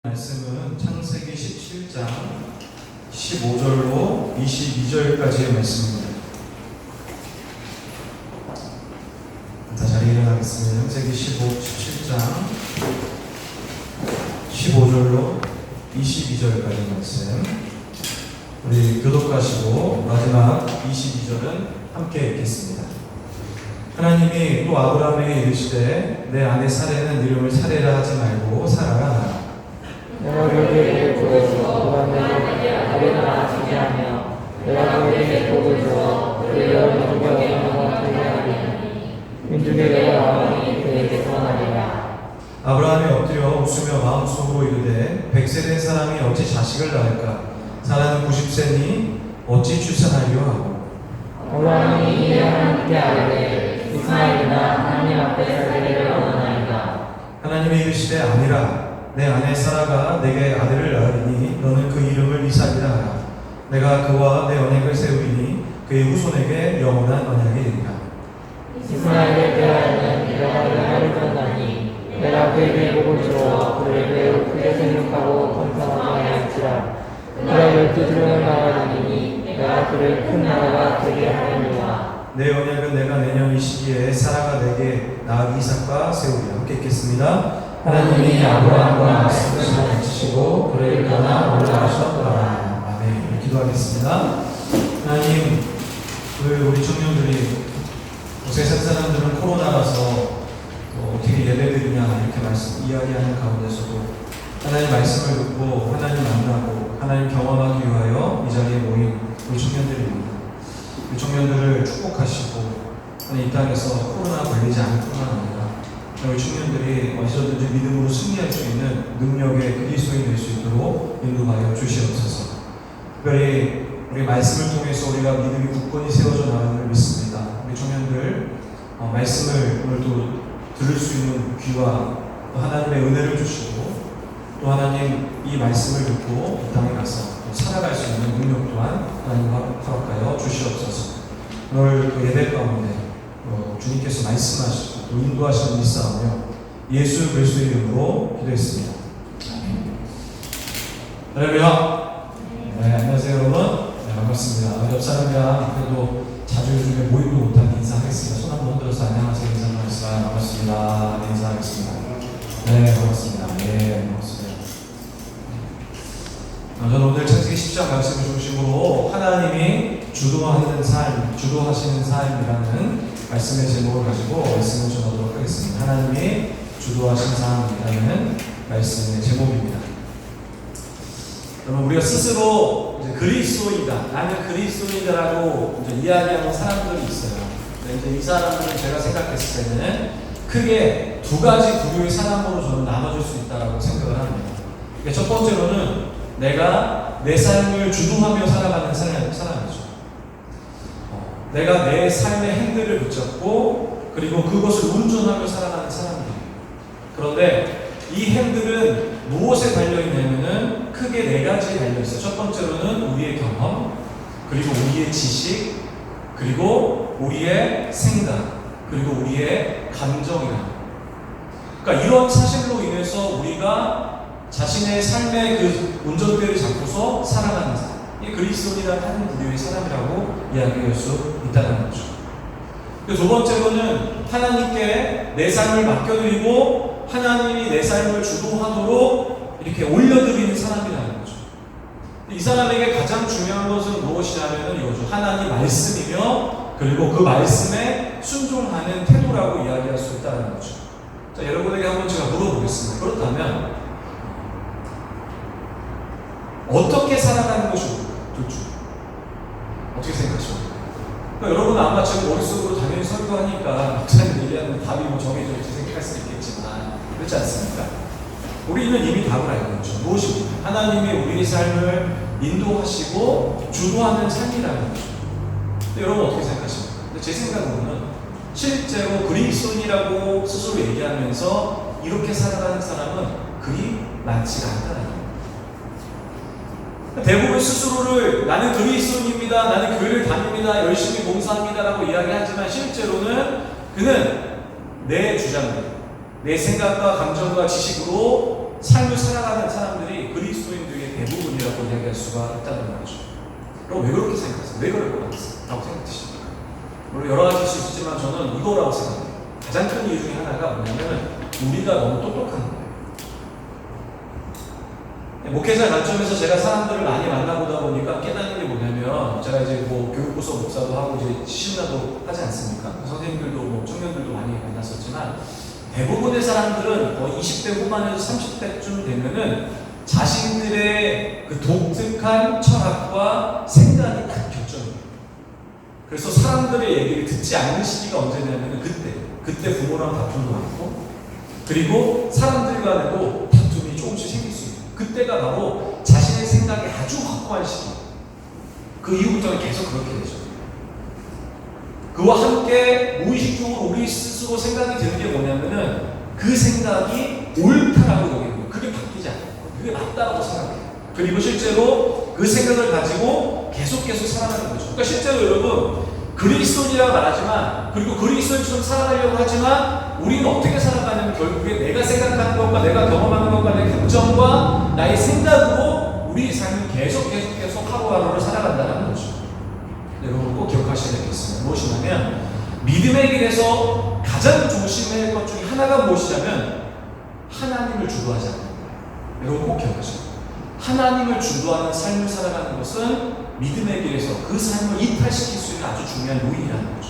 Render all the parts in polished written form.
말씀은 창세기 17장 15절로 22절까지의 말씀입니다. 다 자리에 일어나겠습니다. 창세기 17장 15절로 22절까지 말씀. 우리 교독하시고 마지막 22절은 함께 읽겠습니다. 하나님이 또 아브라함에게 이르시되 내 아내 사레는 이름을 사레라 하지 말고 사라라 하라. 내가 그에게 복을 주어 그가 내게 아들을 낳게 하며 내가 그에게 복을 주어 그의 여러 민족의 언어가 되게 하리니 민족의 여러 마음이 그에게 선하리라. 아브라함이 엎드려 웃으며 마음속으로 이르되 100세 된 사람이 어찌 자식을 낳을까? 사라는 90세니 어찌 출산하리요 하고. 아브라함이 이에 하나님께 아뢰되 이스마엘이나 하나님 앞에 살기를 원하나이다. 하나님이 이르시되 아니라 내 아내 사라가 내게 아들을 낳으리니 너는 그 이름을 이삭이라 하라. 내가 그와 내 언약을 세우리니 그의 후손에게 영원한 언약이 되리라. 이스마엘에 대하여는 내가 그를 전하니 내가 그에게 복을 주어 그를 매우 크게 생육하고 번성하게 할지라. 그가 12주를 낳으리니 내가 그를 큰 나라가 되게 하리라. 내 언약은 내가 내년 이 시기에 사라가 내게 낳은 이삭과 세우리라. 함께 읽겠습니다. 하나님이 아브라함과 말씀을 맺히시고 그를 떠나 올라가셨더라. 아멘. 기도하겠습니다. 하나님, 우리 청년들이 세상 사람들은 코로나라서 어떻게 예배드리냐 이렇게 말씀 이야기하는 가운데서도 하나님 말씀을 듣고 하나님 만나고 하나님 경험하기 위하여 이 자리에 모인 우리 청년들입니다. 우리 청년들을 축복하시고 이 땅에서 코로나 걸리지 않을 뿐만 아니라 우리 청년들이 어디서든지 믿음으로 승리할 수 있는 능력의 그리스도인이 될 수 있도록 인도하여 주시옵소서. 특별히 우리 말씀을 통해서 우리가 믿음이 굳건히 세워져 나가는 걸 믿습니다. 우리 청년들 말씀을 오늘도 들을 수 있는 귀와 하나님의 은혜를 주시고 또 하나님 이 말씀을 듣고 이 땅에 가서 살아갈 수 있는 능력 또한 하나님 허락하여 주시옵소서. 오늘 그 예배 가운데 주님께서 말씀하시고 또 인도하시는 믿사오며 예수 그리스도의 이름으로 기도했습니다. 할렐루야. 네, 안녕하세요 여러분. 네, 반갑습니다. 옆 사람이랑 그래도 자주 요즘에 모임도 못한 인사하겠습니다. 손 한번 흔들어서 안녕하세요 인사하겠습니다. 반갑습니다. 네, 인사하겠습니다. 네, 반갑습니다. 네, 반갑습니다. 저는 오늘 창세기 10장 말씀을 중심으로 하나님이 주도하시는 삶이라는 말씀의 제목을 가지고 말씀을 전하도록 하겠습니다. 하나님이 주도하신 삶이라는 말씀의 제목입니다. 그러면 우리가 스스로 이제 그리스도인이다, 나는 그리스도인이다라고 이야기하는 사람들이 있어요. 근데 이 사람들은 제가 생각했을 때는 크게 두 가지 부류의 사람으로 저는 나눠질 수 있다고 생각을 합니다. 그러니까 첫 번째로는 내가 내 삶을 주도하며 살아가는 사람이죠. 내가 내 삶의 핸들을 붙잡고 그리고 그것을 운전하며 살아가는 사람이에요. 그런데 이 핸들은 무엇에 달려있냐면은 크게 네 가지에 달려있어요. 첫 번째로는 우리의 경험, 그리고 우리의 지식, 그리고 우리의 생각, 그리고 우리의 감정이다. 그러니까 이런 사실로 인해서 우리가 자신의 삶의 그 운전대를 잡고서 살아가는 사람, 이 그리스도인이라는 한 부류의 사람이라고 이야기할 수 있다는 거죠. 두 번째로는 하나님께 내 삶을 맡겨드리고 하나님이 내 삶을 주도하도록 이렇게 올려드리는 사람이라는 거죠. 이 사람에게 가장 중요한 것은 무엇이냐면 이거죠. 하나님 말씀이며 그리고 그 말씀에 순종하는 태도라고 이야기할 수 있다는 거죠. 자, 여러분에게 한번 제가 물어보겠습니다. 그렇다면 어떻게 살아가는 것이 좋죠? 어떻게 생각하십니까? 그러니까 여러분은 아마 제 머릿속으로 당연히 설교하니까 목사님 얘기하는 답이 정해져 있지 생각할 수 있겠지만 그렇지 않습니까? 우리는 이미 답을 알고 있죠. 무엇입니까? 하나님이 우리의 삶을 인도하시고 주도하는 삶이라는 거죠. 근데 여러분 어떻게 생각하십니까? 근데 제 생각으로는 실제로 그리스도인이라고 스스로 얘기하면서 이렇게 살아가는 사람은 그리 많지가 않다는 거예요. 대부분 스스로를 나는 그리스도인입니다, 나는 교회를 다닙니다, 열심히 봉사합니다라고 이야기하지만 실제로는 그는 내 주장들, 내 생각과 감정과 지식으로 삶을 살아가는 사람들이 그리스도인들의 대부분이라고 이야기할 수가 있다는 거죠. 그럼 왜 그렇게 생각하세요? 왜 그럴 것 같아요? 라고 생각하십니까? 물론 여러 가지일 수 있지만 저는 이거라고 생각해요. 가장 큰 이유 중에 하나가 뭐냐면 우리가 너무 똑똑한 거예요. 목회자 관점에서 제가 사람들을 많이 만나보다 보니까 깨닫는 게 뭐냐면, 제가 이제 뭐 교육부서 목사도 하고 이제 신나도 하지 않습니까? 선생님들도 뭐 청년들도 많이 만났었지만 대부분의 사람들은 거의 20대 후반에서 30대쯤 되면은 자신들의 그 독특한 철학과 생각이 딱 결정해요. 그래서 사람들의 얘기를 듣지 않는 시기가 언제냐면 그때 부모랑 다툼도 많고, 그리고 사람들 간에도 다툼이 조금씩 생길 수 있어요. 그때가 바로 자신의 생각이 아주 확고한 시기. 그 이후부터는 계속 그렇게 되죠. 그와 함께 무의식적으로 우리 스스로 생각이 드는 게 뭐냐면은 그 생각이 옳다라고 여기는 거예요. 그게 바뀌지 않아요. 그게 맞다라고 생각해요. 그리고 실제로 그 생각을 가지고 계속 살아가는 거죠. 그러니까 실제로 여러분, 그리스도인이라고 말하지만, 그리고 그리스도인처럼 살아가려고 하지만 우리는 어떻게 살아가냐면 결국에 내가 생각하는 것과 내가 경험하는 것과 내 감정과 나의 생각으로 우리 삶을 계속 하루하루를 살아간다는 거죠. 여러분 꼭 기억하셔야 되겠습니다. 무엇이냐면 믿음의 길에서 가장 조심해야 할 것 중에 하나가 무엇이냐면 하나님을 주도하지 않는 거예요. 여러분 꼭 기억하셔야 돼요. 하나님을 주도하는 삶을 살아가는 것은 믿음의 길에서 그 삶을 이탈시킬 수 있는 아주 중요한 요인이라는 거죠.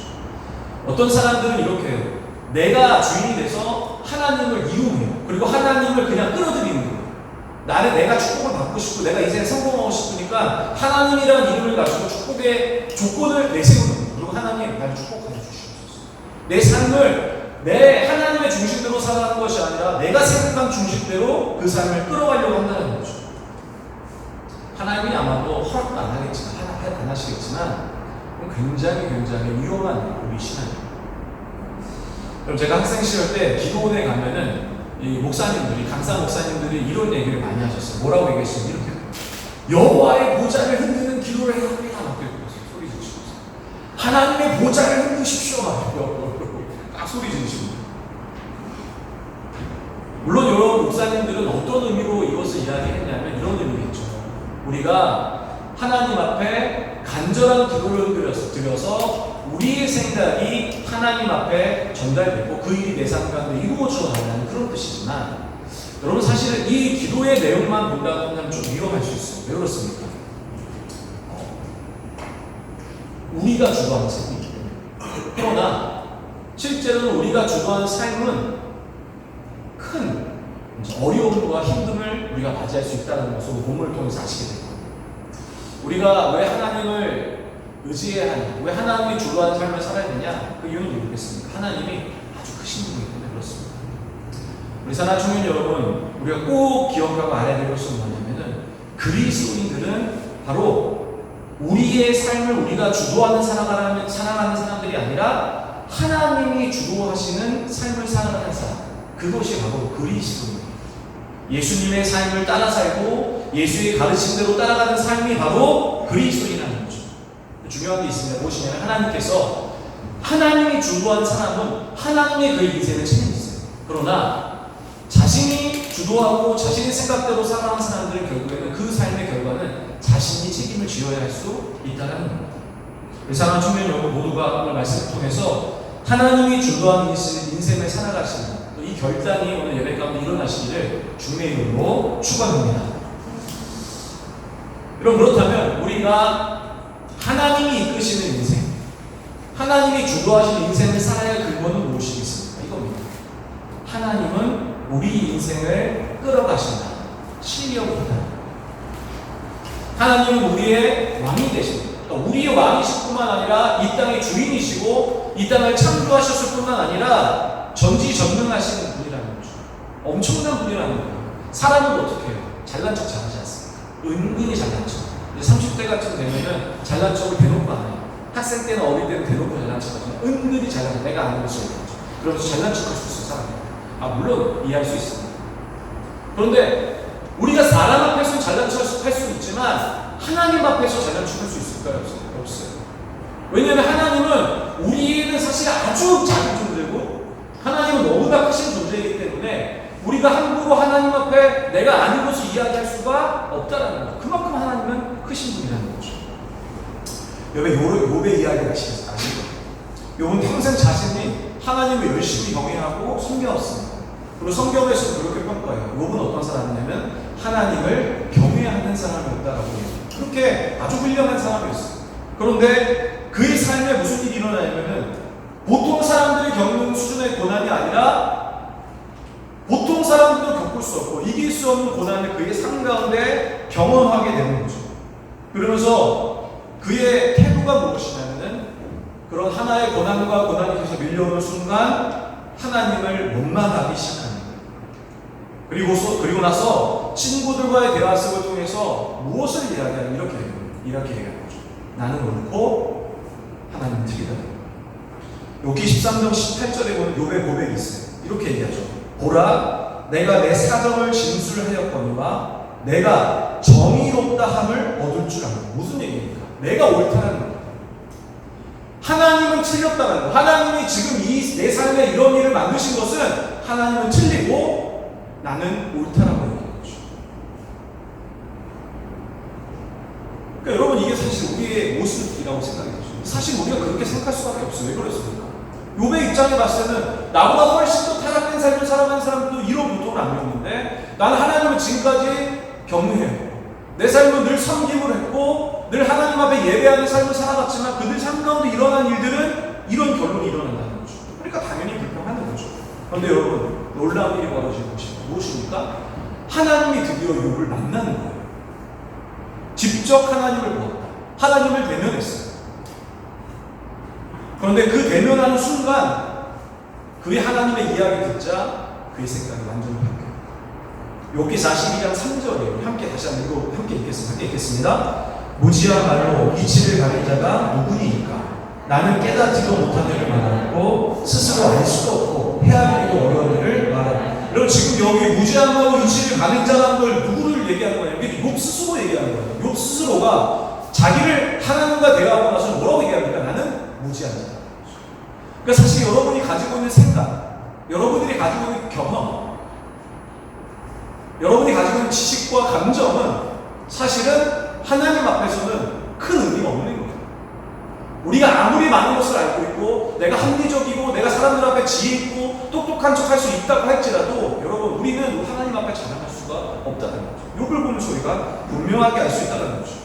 어떤 사람들은 이렇게 해요. 내가 주인이 돼서 하나님을 이용해요. 그리고 하나님을 그냥 끌어들이는 거예요. 내가 축복을 받고 싶고 내가 인생에 성공하고 싶으니까 하나님이라는 이름을 가지고 축복의 조건을 내세우는 거예요. 그리고 하나님, 나를 축복하여 주시옵소서. 내 삶을 내 하나님의 중심대로 살아가는 것이 아니라 내가 생각한 중심대로 그 삶을 끌어가려고 한다는 거죠. 하나님이 아마도 허락도 안 하시겠지만 굉장히 위험한 우리 신앙입니다. 그럼 제가 학생 시절 때 기도원에 가면은 이 목사님들이, 강사 목사님들이 이런 얘기를 많이 하셨어요. 뭐라고 얘기했어요? 이렇게 여호와의 보좌를 흔드는 기도를 해야 합니다. 소리 지르시면서 하나님의 보좌를 흔드십시오. 딱 소리 지르시고. 물론 여러분 목사님들은 어떤 의미로 이것을 이야기했냐면 이런 의미겠죠. 우리가 하나님 앞에 간절한 기도를 드려서 우리의 생각이 하나님 앞에 전달되고 그 일이 내 삶 가운데 이루어져 나가는 그런 뜻이지만, 여러분 사실은 이 기도의 내용만 본다고 하면 좀 위험할 수 있어요. 왜 그렇습니까? 우리가 주도하는 삶이기 때문에. 그러나 실제로는 우리가 주도하는 삶은 큰 어려움과 힘듦을 우리가 맞이할 수 있다는 것을 본문을 통해서 아시게 됩니다. 우리가 왜 하나님을 의지해야 하냐, 왜 하나님이 주도하는 삶을 살아야 되냐, 그 이유는 모르겠습니다. 하나님이 아주 크신 분이기 때문에 그렇습니다. 우리 사랑하는 청년 여러분, 우리가 꼭 기억하고 알아야 될 것은 뭐냐면은 그리스도인들은 바로 우리의 삶을 우리가 주도하는 살아가는 사람들이 아니라 하나님이 주도하시는 삶을 살아가는 사람, 그것이 바로 그리스도입니다. 예수님의 삶을 따라 살고 예수의 가르침대로 따라가는 삶이 바로 그리스도인이라는 거죠. 중요한 게 있습니다. 무엇이냐면 하나님께서, 하나님이 주도한 사람은 하나님의 그 인생을 책임지세요. 그러나 자신이 주도하고 자신의 생각대로 살아가는 사람들은 결국에는 그 삶의 결과는 자신이 책임을 지어야 할 수 있다는 겁니다. 사랑하는 청년 여러분 모두가 오늘 말씀을 통해서 하나님이 주도하는 인생을 살아가시는 이 결단이 오늘 예배 가운데 일어나시기를 주님의 이름으로 축원합니다. 여러분, 그렇다면 우리가 하나님이 이끄시는 인생, 하나님이 주도하시는 인생을 살아야 할 근본은 무엇이겠습니까? 이겁니다. 하나님은 우리 인생을 끌어가신다. 실력이 있다. 하나님은 우리의 왕이 되십니다. 그러니까 우리의 왕이실 뿐만 아니라 이 땅의 주인이시고 이 땅을 창조하셨을 뿐만 아니라 전지전능하신 분이라는 거죠. 엄청난 분이라는 거예요. 사람은 어떻게 해요? 잘난 척 잘하지 않습니까? 은근히 잘난 척. 30대가 되면은 잘난 척을 대놓고 안 해요. 학생 때는 어릴 때는 대놓고 잘난 척 하지만 은근히 잘난 척. 내가 아는 것을 얘기하죠. 그러면서 잘난 척 할 수 있어요, 사람이. 물론 이해할 수 있습니다. 그런데 우리가 사람 앞에서 잘난 척 할 수 있지만 하나님 앞에서 잘난 척 할 수 있을까요? 없어요. 왜냐하면 하나님은 우리는 사실 아주 작은 존재고 하나님은 너무나 크신 존재이기 때문에 우리가 함부로 하나님 앞에 내가 아는 것을 이야기할 수가 없다라는 거죠. 그만큼 하나님은 크신 분이라는 거죠. 욥의 이야기를 아시죠? 욥은 평생 자신이 하나님을 열심히 경외하고 섬겨왔습니다. 그리고 성경에서 그렇게 평가해요. 욥은 어떤 사람이냐면 하나님을 경외하는 사람이었다라고 해요. 그렇게 아주 훌륭한 사람이었어요. 그런데 그의 삶에 무슨 일이 일어나냐면은 보통 사람들이 겪는 수준의 고난이 아니라 보통 사람들도 겪을 수 없고 이길 수 없는 고난을 그의 삶 가운데 경험하게 되는 거죠. 그러면서 그의 태도가 무엇이냐면은 그런 하나의 고난과 고난이 계속 밀려오는 순간 하나님을 원망하기 시작합니다. 그리고 나서 친구들과의 대화 속을 통해서 무엇을 이야기하는 이렇게 얘기하는 거죠. 나는 옳고 하나님은 틀리다. 욥기 13장 18절에 보면 욥의 고백이 있어요. 이렇게 얘기하죠. 보라, 내가 내 사정을 진술하였거니와 내가 정의롭다 함을 얻을 줄 알고. 무슨 얘기입니까? 내가 옳다는 겁니다. 하나님은 틀렸다는 거. 하나님이 지금 내 삶에 이런 일을 만드신 것은 하나님은 틀리고 나는 옳다라고 얘기하는 거죠. 그러니까 여러분 이게 사실 우리의 모습이라고 생각이 되죠. 사실 우리가 그렇게 생각할 수밖에 없어요. 왜 그랬습니까? 욥의 입장에 봤을 때는 나보다 훨씬 더 타락된 삶을 살아가는 사람들도 이런 고통을 안 겪는데 나는 하나님을 지금까지 경외해요. 내 삶은 늘 섬김을 했고 늘 하나님 앞에 예배하는 삶을 살아갔지만 그들 삶 가운데 일어난 일들은 이런 결론이 일어난다는 거죠. 그러니까 당연히 불평하는 거죠. 그런데 여러분 놀라운 일이 벌어지는 것이 무엇입니까? 하나님이 드디어 욥을 만나는 거예요. 직접 하나님을 보았다. 하나님을 대면했어요. 그런데 그 대면하는 순간 그의 하나님의 이야기 듣자 그의 생각이 완전히 바뀌어요. 욥기 42장 3절에 함께 다시 한번 함께 읽겠습니다. 무지야말로 이치를 가린 자가 누구니까 나는 깨닫지도 못한 일을 말하고 스스로 알 수도 없고 헤아리기도 어려운 일을 말하고. 여러분 지금 여기 무지야말로 이치를 가린 자라는 걸 누구를 얘기하는 거예요? 이게 욥 스스로 얘기하는 거예요. 욥 스스로가 자기를 하나님과 대화하고 나서 뭐라고 얘기합니까? 나는 무지한 자다. 그러니까 사실 여러분이 가지고 있는 생각, 여러분들이 가지고 있는 경험, 여러분이 가지고 있는 지식과 감정은 사실은 하나님 앞에서는 큰 의미가 없는 거예요. 우리가 아무리 많은 것을 알고 있고 내가 합리적이고 내가 사람들 앞에 지혜 있고 똑똑한 척 할 수 있다고 할지라도 여러분 우리는 하나님 앞에 자랑할 수가 없다는 거죠. 욥을 보면서 우리가 분명하게 알 수 있다는 거죠.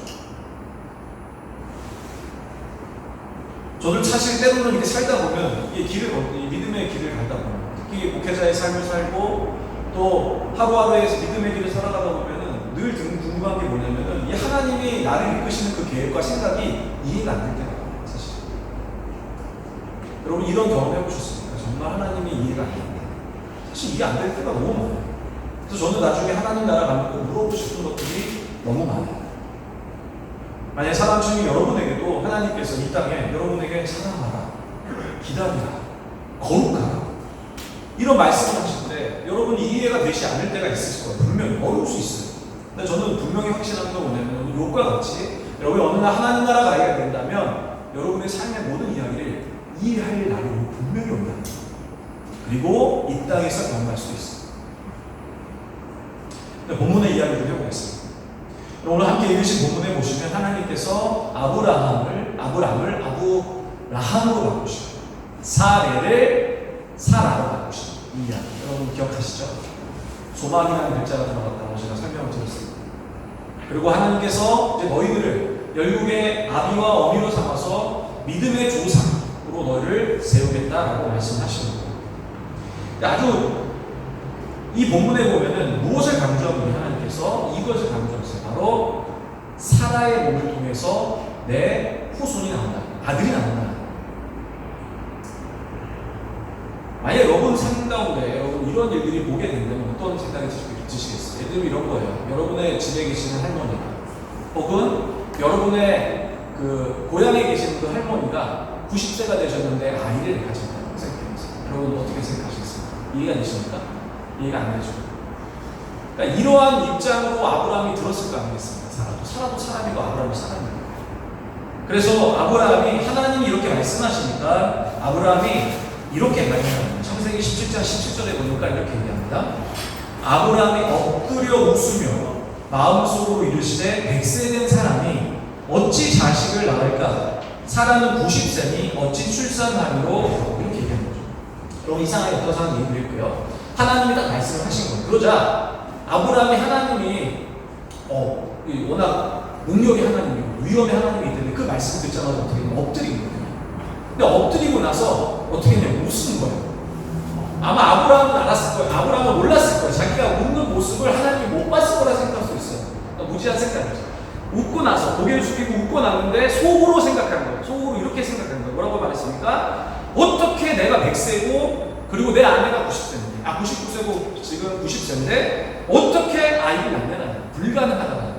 저도 사실 때로는 이렇게 살다 보면 이 믿음의 길을 가다 보면 특히 목회자의 삶을 살고 또 하루하루에서 믿음의 길을 살아가다 보면은 늘 궁금한 게 뭐냐면은 이 하나님이 나를 이끄시는 그 계획과 생각이 이해가 안 될 때가 많아요, 사실. 여러분 이런 경험 해보셨습니까? 정말 하나님이 이해가 안 됩니다. 사실 이해 안 될 때가 너무 많아요. 그래서 저는 나중에 하나님 나라 가면 꼭 물어보고 싶은 것들이 너무 많아요. 만약 사람 중에 여러분에게도 하나님께서 이 땅에 여러분에게 사랑하라, 기다리라, 거룩하라 이런 말씀을 하실 때 여러분이 이해가 되지 않을 때가 있을 거예요. 분명히 어려울 수 있어요. 근데 저는 분명히 확신한 건 뭐냐면 욥과 같이 여러분이 어느 날 하나님 나라 가게 된다면 여러분의 삶의 모든 이야기를 이해할 날이 분명히 온다는 거예요. 그리고 이 땅에서 경험할 수도 있어요. 본문의 이야기를 해보겠습니다. 오늘 함께 읽으신 본문에 보시면 하나님께서 아브라함을 아브라함으로 바꾸시고 사레를 사라로 바꾸시고 이 이야기 여러분 기억하시죠? 소망이라는 글자가 들어갔다고 제가 설명을 드렸습니다. 그리고 하나님께서 이제 너희들을 열국의 아비와 어미로 삼아서 믿음의 조상으로 너희를 세우겠다라고 말씀하시는 거예요. 아주 이 본문에 보면은 무엇을 강조하고 하나님께서 이것을 강조했어요. 바로 사라의 몸을 통해서 내 후손이 나온다. 아들이 나온다. 만약 여러분 삶 가운데 여러분 이런 일들이 보게 된다면 어떤 생각이 드시겠어요? 예를 들면 이런 거예요. 여러분의 집에 계시는 할머니가 혹은 여러분의 그 고향에 계시는 그 할머니가 90세가 되셨는데 아이를 가진다고 생각해보세요. 여러분 어떻게 생각하시겠습니까? 이해가 되십니까? 이해가 안 되죠. 그러니까 이러한 입장으로 아브라함이 들었을 거 아니겠습니까? 사라도 사람이고 아브라함이 사람이고. 그래서 아브라함이 하나님이 이렇게 말씀하시니까 아브라함이 이렇게 말합니다. 창세기 17장 17절에 보니까 이렇게 얘기합니다. 아브라함이 엎드려 웃으며 마음속으로 이르시되 100세 된 사람이 어찌 자식을 낳을까? 사라는 90세니 어찌 출산하리로? 이렇게 얘기하는 거죠. 그럼 이상하게 어떤 사람 얘기를 했고요. 하나님이 딱 말씀을 하신 거예요. 그러자 아브라함이 하나님이 워낙 능력이 하나님이고 위엄의 하나님이 있는데 그 말씀을 듣자마자 어떻게 했냐면 엎드린 거예요. 근데 엎드리고 나서 어떻게 했냐면 웃은 거예요. 아마 아브라함은 알았을 거예요. 아브라함은 몰랐을 거예요. 자기가 웃는 모습을 하나님이 못 봤을 거라 생각할 수 있어요. 그러니까 무지한 생각이죠. 웃고 나서 고개를 숙이고 웃고 났는데 속으로 생각한 거예요. 속으로 이렇게 생각한 거예요. 뭐라고 말했습니까? 어떻게 내가 100세고 그리고 내 아내가 90세인데 99세고 지금 90세인데 어떻게 아이를 낳느냐? 불가능하다는 거예요.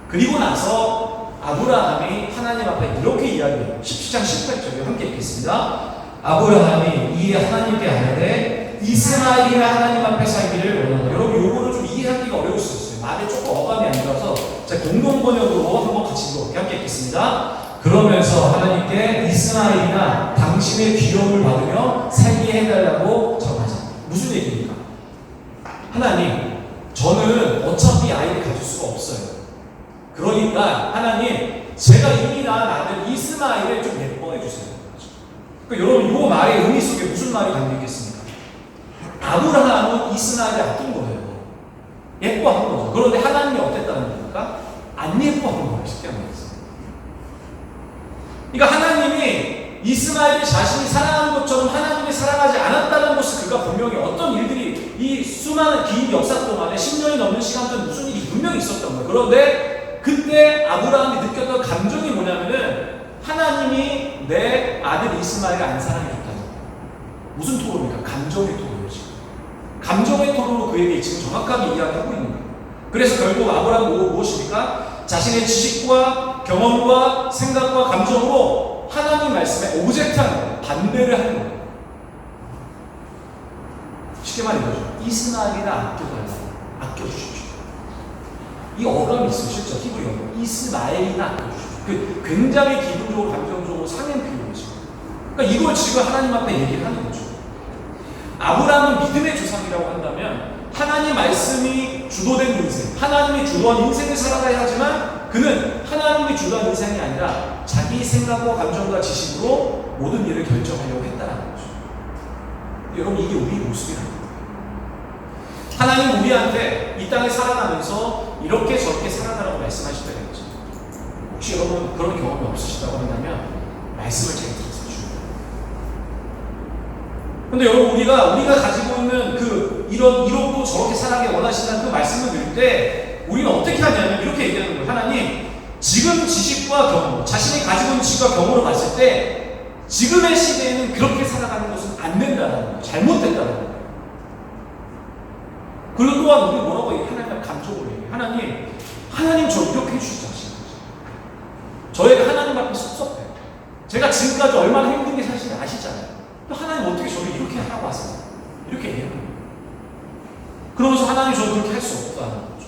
그리고 나서 아브라함이 하나님 앞에 이렇게 이야기해요. 17장 18절에 함께 읽겠습니다. 아브라함이 이에 하나님께 아뢰되 이스마엘이나 하나님 앞에 살기를 원한다. 여러분 요거를 좀 이해하기가 어려울 수 있어요. 말에 조금 어감이 안 들어서 제가 공동번역으로 한번 같이 함께 읽겠습니다. 그러면서 하나님께 이스마엘이나 당신의 귀염을 받으며 살게 해달라고 정하자. 무슨 얘기입니까? 하나님, 저는 어차피 아이를 가질 수가 없어요. 그러니까 하나님, 제가 이미 낳은 아들 이스마엘을 좀 예뻐해 주세요. 그러니까 여러분 이 말의 의미 속에 무슨 말이 담겨 있겠습니까? 아브라함은 이스마엘을 아낀 거예요. 예뻐한 거죠. 그런데 하나님이 어땠다는 겁니까? 안 예뻐한 거예요. 쉽게 말해서. 그러니까 하나님이 이스마엘이 자신이 사랑하는 것처럼 하나님이 사랑하지 않았다는 것을 그가 분명히 어떤 일들이 이 수많은 긴 역사 동안에 10년이 넘는 시간 동안 무슨 일이 분명히 있었던 거예요. 그런데 그때 아브라함이 느꼈던 감정이 뭐냐면은 하나님이 내 아들 이스마엘을 안 사랑해줬다는 거예요. 무슨 토로입니까? 감정의 토로죠. 감정의 토로로 그에게 지금 정확하게 이야기하고 있는 거예요. 그래서 결국 아브라함은 무엇입니까? 자신의 지식과 경험과 생각과 감정으로 하나님 말씀에 오브젝트하는 거예요. 반대를 하는 거예요. 쉽게 말해 보죠. 이스마엘이나 아껴달라고. 아껴주십시오. 이 어감이 있어요. 실제 히브리 어감. 이스마엘이나 아껴주십시오. 그 굉장히 기분적으로 감정적으로 상한 표현이죠. 그러니까 이걸 지금 하나님 앞에 얘기를 하는 거죠. 아브라함은 믿음의 조상이라고 한다면 하나님 말씀이 주도된 인생, 하나님이 주도한 인생을 살아가야 하지만 그는 하나님이 주도한 인생이 아니라 자기 생각과 감정과 지식으로 모든 일을 결정하려고 했다는 거죠. 여러분 이게 우리 모습이라는 거예요. 하나님 우리한테 이 땅에 살아가면서 이렇게 저렇게 살아가라고 말씀하실 때가 있죠. 혹시 여러분 그런 경험이 없으시다고 한다면 말씀을 잘 들어서 주세요. 근데 여러분 우리가 가지고 있는 이렇고 저렇게 살아가기 원하신다는 그 말씀을 드릴 때 우리는 어떻게 하냐면 이렇게 얘기하는 거예요. 하나님, 지금 지식과 경험, 자신이 가지고 있는 지식과 경험으로 봤을 때 지금의 시대에는 그렇게 살아가는 것은 안 된다는 거예요. 잘못된다는 거예요. 그리고 또한 우리 뭐라고 얘기해? 하나님 감정으로 얘기해. 하나님 저 이렇게 해주시지 않으신 거죠. 저희가 하나님 앞에 섭섭해요. 제가 지금까지 얼마나 힘든 게 사실 아시잖아요. 또 하나님 어떻게 저를 이렇게 하라고 하세요? 이렇게 얘기하는 거예요. 그러면서 하나님 저는 그렇게 할 수 없다는 거죠.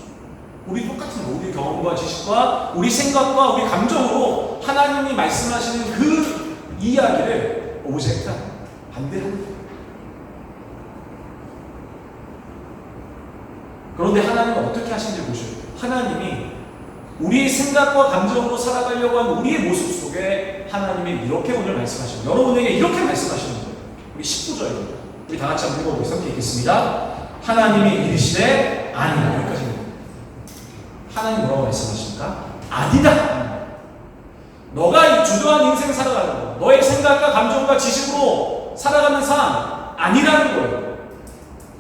우리 똑같은 거, 우리 경험과 지식과 우리 생각과 우리 감정으로 하나님이 말씀하시는 그 이야기를 오브젝트하는 거예요. 반대하는 거예요. 그런데 하나님은 어떻게 하시는지 보셔요. 하나님이 우리의 생각과 감정으로 살아가려고 하는 우리의 모습 속에 하나님이 이렇게 오늘 말씀하시는 거예요. 여러분에게 이렇게 말씀하시는 거예요. 우리 19절입니다. 우리 다 같이 한번 읽어보겠습니다. 함께 읽겠습니다. 하나님이 이르시되 아니다. 여기까지입니다. 하나님 뭐라고 말씀하십니까? 아니다. 너가 주도한 인생 살아가는 거, 너의 생각과 감정과 지식으로 살아가는 삶 아니라는 거예요.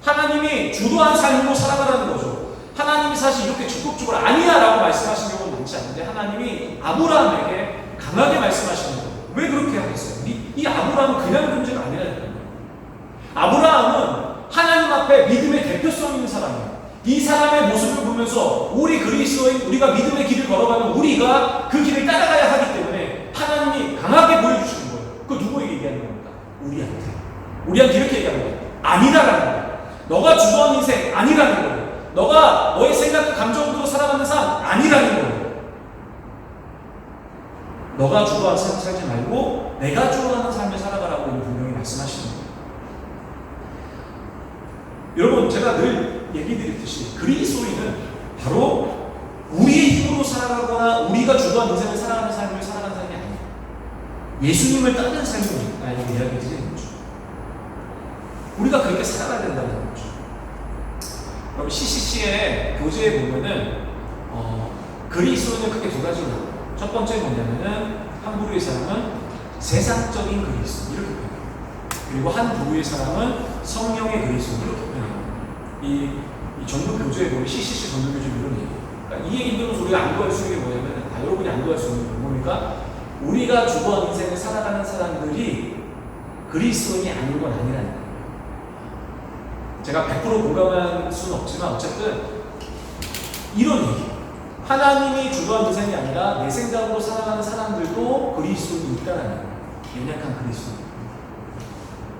하나님이 주도한 삶으로 살아가라는 거죠. 하나님이 사실 이렇게 적극적으로 아니야 라고 말씀하신 경우는 많지 않은데 하나님이 아브라함에게 강하게 말씀하시는 거예요. 왜 그렇게 하겠어요? 이 아브라함은 그냥 존재가 아니라는 거예요. 아브라함은 하나님 앞에 믿음의 대표성 있는 사람이에요. 이 사람의 모습을 보면서 우리 그리스도인, 우리가 믿음의 길을 걸어가는 우리가 그 길을 따라가야 하기 때문에 하나님이 강하게 보여주시는 거예요. 그 누구에게 얘기하는 겁니까? 우리한테 이렇게 얘기하는 거예요. 아니다라는 거예요. 너가 주도한 인생 아니라는 거예요. 너가 너의 생각과 감정으로 살아가는 삶 아니라는 거예요. 너가 주도한 삶 살지 말고 내가 주도하는 삶을 살아가라고 분명히 살아가거나 우리가 주도한 인생을 살아가는 삶을 살아가는 삶이 아니에요. 예수님을 따르는 삶을 이야기 드리는 거죠. 우리가 그렇게 살아가야 된다는 거죠. 여러분 CCC의 교재에 보면은 그리스도는 크게 두 가지로 나와요. 첫 번째 뭐냐면은 한 부류의 사람은 세상적인 그리스도 이렇게 표현해요. 그리고 한 부류의 사람은 성령의 그리스도 이렇게 표현해요. 이 전도 교재에 보면 CCC 전도 교재 이런 얘기예요. 그러니까 이 얘기 들으면서 우리가 안도할 수 있는 게 뭐냐면 여러분이 안도할 수 있는 게 뭡니까? 우리가 주도한 인생을 살아가는 사람들이 그리스도인이 아닌 건 아니라는 거예요. 제가 100% 공감할 수는 없지만 어쨌든 이런 얘기. 하나님이 주도한 인생이 아니라 내 생각으로 살아가는 사람들도 그리스도인이 있다는 거예요. 연약한 그리스도인.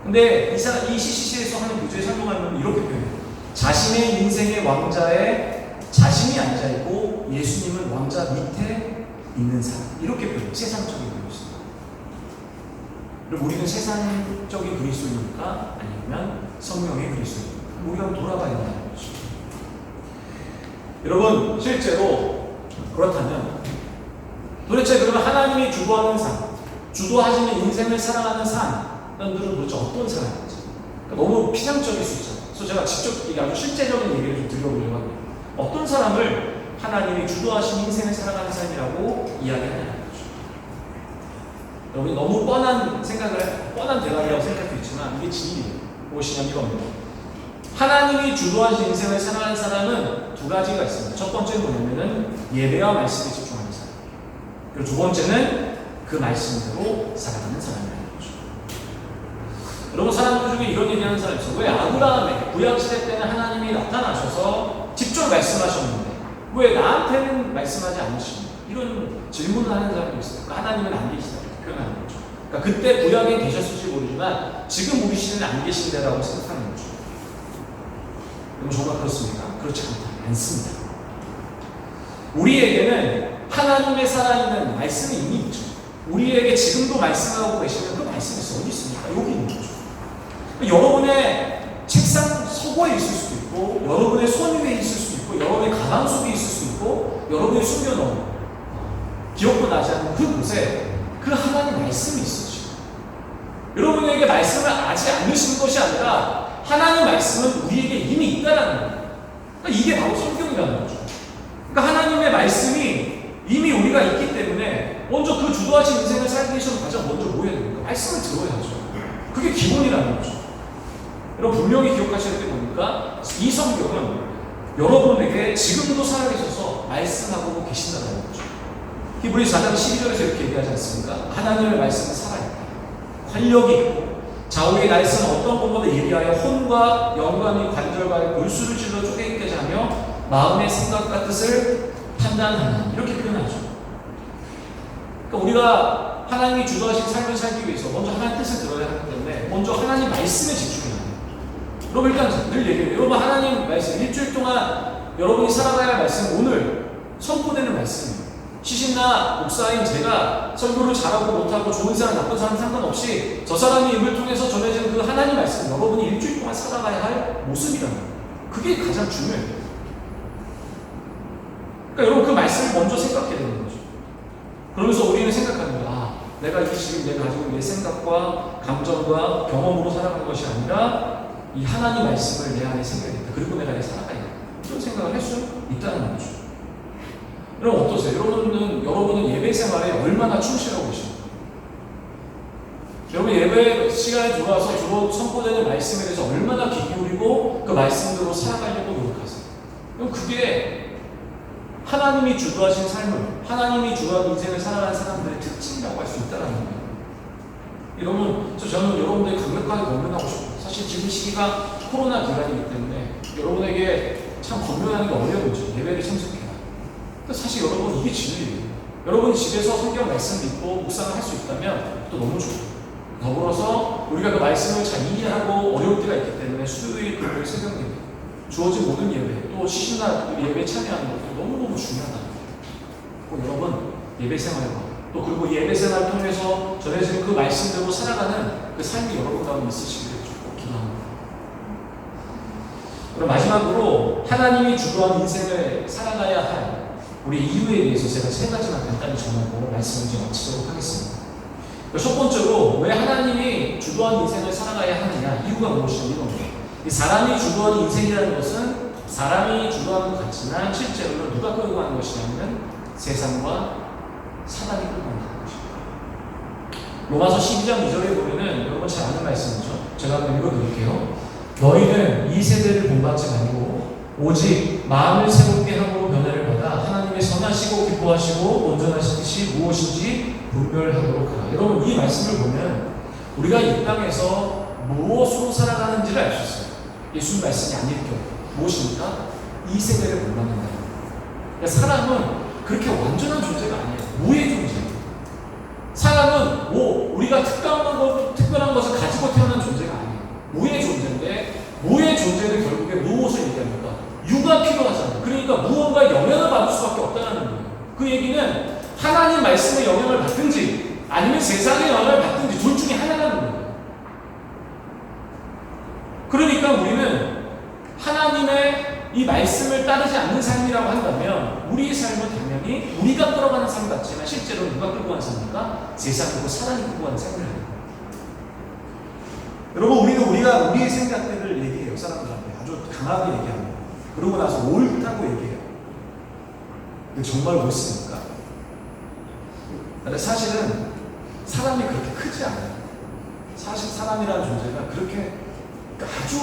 근데 이 CCC에서 하는 교제에 설명하면 이렇게 표현해요. 자신의 인생의 왕자에 자신이 앉아있고 예수님은 왕자 밑에 있는 사람. 이렇게 표현해요. 세상적인 그리스도. 그럼 우리는 세상적인 그리스도입니까? 아니면 성령의 그리스도입니까? 우리가 돌아가야 된다는 거죠. 여러분 실제로 그렇다면 도대체 그러면 하나님이 주도하는 삶, 주도하시는 인생을 살아가는 사람들은 도대체 어떤 사람인지 그러니까 너무 피상적일 수 있잖아요. 그래서 제가 직접 아주 실제적인 얘기를 좀 드려보려고 합니다. 어떤 사람을 하나님이 주도하신 인생을 살아가는 삶이라고 이야기하냐는 거죠. 여러분이 너무 뻔한 대답이라고 생각할 수 있지만 이게 진리예요. 무엇이냐면 이겁니다. 하나님이 주도하신 인생을 살아가는 사람은 두 가지가 있습니다. 첫 번째는 뭐냐면은 예배와 말씀에 집중하는 사람. 그리고 두 번째는 그 말씀대로 살아가는 사람이라는 거죠. 여러분 사람들 중에 이런 얘기하는 사람이 있어요. 왜 아브라함의 구약시대 때는 하나님이 나타나셔서 직접 말씀하셨는데 왜 나한테는 말씀하지 않으시냐 이런 질문을 하는 사람도 있어요. 그러니까 하나님은 안 계시다 이렇게 표현하는 거죠. 그러니까 그때 구약에 계셨을지 모르지만 지금 우리 시대는 안 계신다라고 생각하는 거죠. 그럼 정말 그렇습니까? 그렇지 않습니다. 우리에게는 하나님의 살아있는 말씀이 이미 있죠. 우리에게 지금도 말씀하고 계시면 그 말씀이 어디 있습니까? 여기 있는 거죠. 여러분의 책상 서고에 있을 수도 있고 여러분의 손 위에 있을 수도 있고 여러분의 가방 속에 있을 수도 있고 여러분이 숨겨놓은 기억도 나지 않는 그곳에 그 하나님 말씀이 있으시죠. 여러분에게 말씀을 아직 않으신 것이 아니라 하나님 말씀은 우리에게 이미 있다라는 거예요. 그러니까 이게 바로 성경이라는 거죠. 그러니까 하나님의 말씀이 이미 우리가 있기 때문에 먼저 그 주도하신 인생을 살기 위해서 가장 먼저 뭐 해야 됩니까? 말씀을 들어야죠. 그게 기본이라는 거죠. 여러분 분명히 기억하셔야 될 게 뭡니까? 이 성경은 여러분에게 지금도 살아계셔서 말씀하고 계신다는 거죠. 히브리서 4장 12절에서 이렇게 얘기하지 않습니까? 하나님의 말씀은 살아있다. 활력이 있고 좌우의 날씨는 어떤 것보다 예리하여 혼과 영과 관절과 골수를 찔러 쪼개게 하며 마음의 생각과 뜻을 판단하는 이렇게 표현하죠. 그러니까 우리가 하나님이 주도하신 삶을 살기 위해서 먼저 하나님 뜻을 들어야 하기 때문에 먼저 하나님 말씀에 집중해야 돼요. 여러분 일단 늘 얘기해요. 여러분 하나님 말씀 일주일 동안 여러분이 살아가야 할 말씀 오늘 선포되는 말씀이에요. 시신나 목사인 제가 설교를 잘하고 못하고 좋은 사람 나쁜 사람 상관없이 저 사람이 입을 통해서 전해지는 그 하나님 말씀 여러분이 일주일 동안 살아가야 할 모습이라는 거예요. 그게 가장 중요해요. 그러니까 여러분 그 말씀을 먼저 생각해야 되는 거죠. 그러면서 우리는 생각하는 거야. 아, 내가 이게 지금 내가 가지고 내 생각과 감정과 경험으로 살아가는 것이 아니라 이 하나님 말씀을 내 안에 생겨야겠다. 그리고 내가 살아가야겠다. 이런 생각을 할 수 있다는 거죠. 여러분 어떠세요? 여러분은 예배 생활에 얼마나 충실하고 계십니까? 여러분 예배 시간에 들어와서 주로 선포되는 말씀에 대해서 얼마나 귀 기울이고 그 말씀대로 살아가려고 노력하세요? 그럼 그게 하나님이 주도하신 삶을, 하나님이 주도한 인생을 살아가는 사람들의 특징이라고 할 수 있다는 거예요. 여러분, 저는 여러분들이 강력하게 권면하고 싶어요. 사실 지금 시기가 코로나 기간이기 때문에 여러분에게 참 권면하는 게 어려운 거죠. 예배를 참석해라. 사실 여러분 이게 진리예요. 여러분이 집에서 성경 말씀 읽고 묵상을 할 수 있다면 또 너무 좋아요. 더불어서 우리가 그 말씀을 잘 이해하고 어려울 때가 있기 때문에 수요일, 금요일, 새벽 예배 주어진 모든 예배 또 시신날 예배에 참여하는 것도 너무너무 중요하다는 거예요. 여러분 예배 생활과 또 그리고 예배 생활을 통해서 전해지는 그 말씀대로 살아가는 그 삶이 여러분 가운데 있으시기를 꼭 기도합니다. 그럼 마지막으로 하나님이 주도한 인생을 살아가야 할 우리 이유에 대해서 제가 세 가지만 간단히 전하고 말씀을 좀 마치도록 하겠습니다. 첫 번째로 왜 하나님이 주도한 인생을 살아가야 하느냐, 이유가 무엇이냐, 이런 거예요. 이 사람이 주도하는 인생이라는 것은 사람이 주도하는 것 같지만 실제로는 누가 끌고 가는 것이냐면 세상과 사단이 끌고 가는 것입니다. 로마서 12장 2절에 보면은 여러분 잘 아는 말씀이죠. 제가 한번 읽어드릴게요. 너희는 이 세대를 본받지 말고 오직 마음을 새롭게 함으로 변화를 받아 하나님의 선하시고 기뻐하시고 온전하신 뜻이 무엇인지 분별하도록 하라. 여러분 이 말씀을 보면 우리가 이 땅에서 무엇으로 살아가는지를 알 수 있어요. 예수님 말씀이 아닐 경우 무엇입니까? 이 세대를 본받는다. 그러니까 사람은 그렇게 완전한 존재가 아니에요. 무의 존재예요. 사람은 우리가 특별한 것을 가지고 태어난 존재가 아니에요. 무의 존재인데 무의 존재는 결국에 무엇을 얘기합니까? 유가 필요하잖아요. 그러니까 무언가 영향을 받을 수밖에 없다는 거예요. 그 얘기는 하나님 말씀의 영향을 받든지 아니면 세상의 영향을 받든지 둘 중에 하나라는 거예요. 그러니까 우리는 하나님의 이 말씀을 따르지 않는 삶이라고 한다면 우리의 삶은 당연히 우리가 끌어가는 삶 같지만 실제로 누가 끌고 가는 삶입니까? 세상이고 사람이 끌고 가는 삶을 해요. 여러분 우리가 우리의 생각들을 얘기해요. 사람들한테 아주 강하게 얘기합니다. 그러고 나서 옳다고 얘기해요. 근데 정말 옳습니까? 근데 사실은 사람이 그렇게 크지 않아요. 사실 사람이라는 존재가 그렇게 아주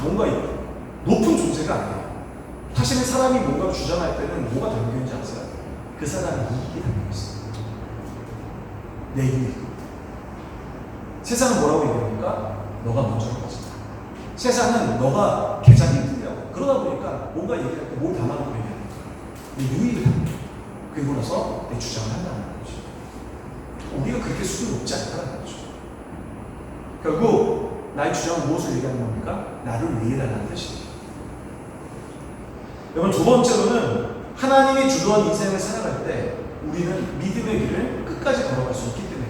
뭔가 높은 존재가 아니에요. 사실은 사람이 뭔가 주장할 때는 뭐가 담겨있는지 아세요? 그 사람의 이익이 담겨있어요. 내 이익. 세상은 뭐라고 얘기합니까? 너가 먼저로 가자. 세상은 너가 계산이 1등이라고. 그러다 보니까 뭔가 얘기할 때 뭘 담아놓고 얘기합니까? 내 유익을 담겨. 그리고 나서 내 주장을 한다는 거죠. 우리가 그렇게 수준이 높지 않다는 거죠. 결국 나의 주장은 무엇을 얘기하는 겁니까? 나를 위해라는 뜻이에요. 여러분 두 번째로는 하나님이 주도한 인생을 살아갈 때 우리는 믿음의 길을 끝까지 걸어갈 수 있기 때문에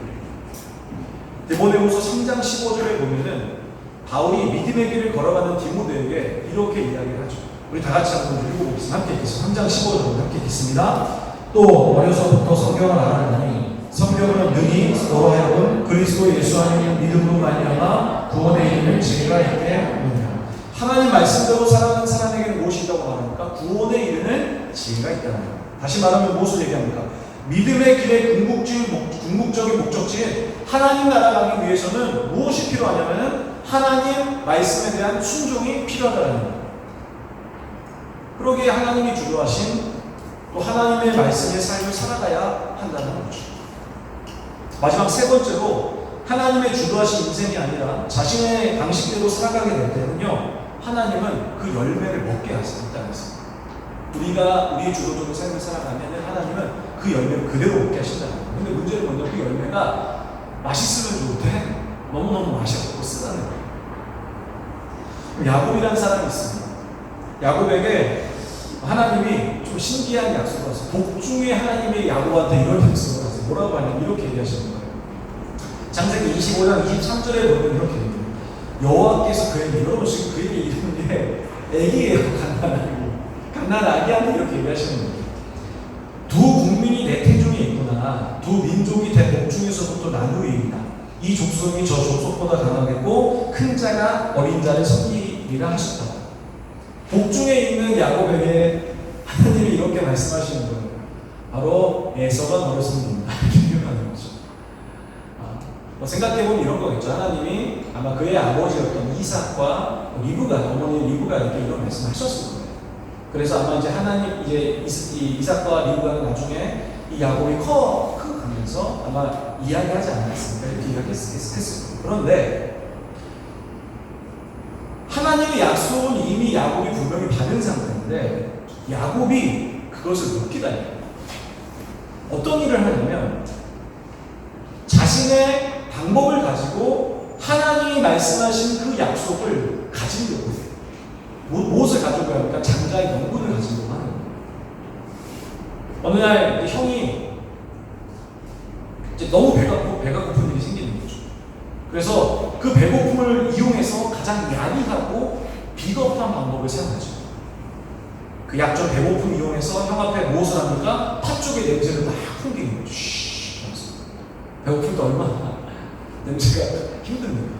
디모데후서 3장 15절에 보면은 바울이 믿음의 길을 걸어가는 디모데에게 이렇게 이야기를 하죠. 우리 다 같이 한번 읽어보겠습니다. 함께 읽겠습니다. 3장 15절 함께 읽겠습니다. 또 어려서부터 성경을 알았나니 성경은 능히 너로 하여금 그리스도 예수 안에 믿음으로 말미암아 구원에 이르는 지혜가 있게 하느니라. 하나님 말씀대로 살아가는 사람에게는 무엇이 있다고 말합니까? 구원에 이르는 지혜가 있다는 거예요. 다시 말하면 무엇을 얘기합니까? 믿음의 길의 궁극적인 목적지인 하나님 나라 가기 위해서는 무엇이 필요하냐면은 하나님 말씀에 대한 순종이 필요하다는 거예요. 그러기에 하나님이 주도하신 또 하나님의 말씀의 삶을 살아가야 한다는 거죠. 마지막 세 번째로 하나님의 주도하신 인생이 아니라 자신의 방식대로 살아가게 될 때는요, 하나님은 그 열매를 먹게 하신다는 거예요. 우리가 우리의 주도적인 삶을 살아가면 하나님은 그 열매를 그대로 먹게 하신다는 거예요. 근데 문제는 뭐냐면 그 열매가 맛있으면 좋은데 너무너무 맛이 없고 쓰다는 거예요. 야곱이라는 사람이 있습니다. 야곱에게 하나님이 좀 신기한 약속을 하세요. 복중에 하나님이 야곱한테 이런 약속을 하세요. 뭐라고 하냐면 이렇게 얘기하시는 거예요. 창세기 25장 23절에 보면 이렇게 얘기해요. 여호와께서 그에게, 여러분 지금 그 얘기 이런 게 애기예요. 갓난 아기한테 이렇게 얘기하시는 거예요. 두 국민이 내 태중에 있구나. 두 민족이 대 복중에서부터 나누이리라. 이 족속이 저 족속보다 강하겠고 큰 자가 어린 자를 섬기리라 하셨다. 복중에 있는 야곱에게 하나님이 이렇게 말씀하시는 거예요. 바로 에서가 너를 섬긴다. 이렇게 표현하는 거죠. 생각해보면 이런 거겠죠. 하나님이 아마 그의 아버지였던 이삭과 리브가, 어머니 리브가 이렇게 이런 말씀을 하셨을 거예요. 그래서 아마 이제 하나님, 이제 이삭과 리브가 나중에 이 야곱이 커가면서 아마 이야기하지 않았습니까? 이렇게 이야기했을 거예요. 그런데 하나님의 약속은 이미 야곱이 분명히 받은 상태인데 야곱이 그것을 못 기다려요. 어떤 일을 하냐면 자신의 방법을 가지고 하나님이 말씀하신 그 약속을 가지려고 해요. 무엇을 가지고 합니까? 장자의 명분을 가지려고 하는 거예요. 어느 날 형이 이제 너무 배가 고픈 일이 생기는 거죠. 그래서 그 배고픔을 이용해서 가장 야비하고 비겁한 방법을 사용하죠. 그 약점 배고픔을 이용해서 형 앞에 무엇을 합니까? 음식의 냄새를 막 풍기는 거죠. 쉬 하면서. 배고플 때 얼마나 냄새가 힘듭니까?